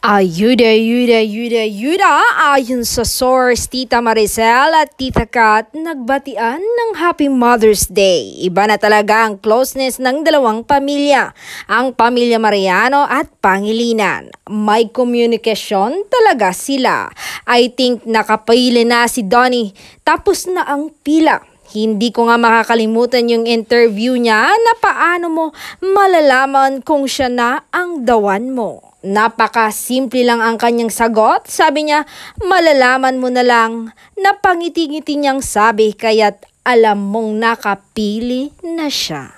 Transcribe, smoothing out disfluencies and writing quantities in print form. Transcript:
Ayuda. Ayon sa source, Tita Maricel at Tita Kat nagbatian ng Happy Mother's Day. Iba na talaga ang closeness ng dalawang pamilya, ang pamilya Mariano at Pangilinan. May komunikasyon talaga sila. I think nakapili na si Donnie, tapos na ang pila. Hindi ko nga makakalimutan yung interview niya na paano mo malalaman kung siya na ang dawan mo. Napaka-simple lang ang kanyang sagot. Sabi niya, malalaman mo na lang na pangiti-ngiti niyang sabi kaya't alam mong nakapili na siya.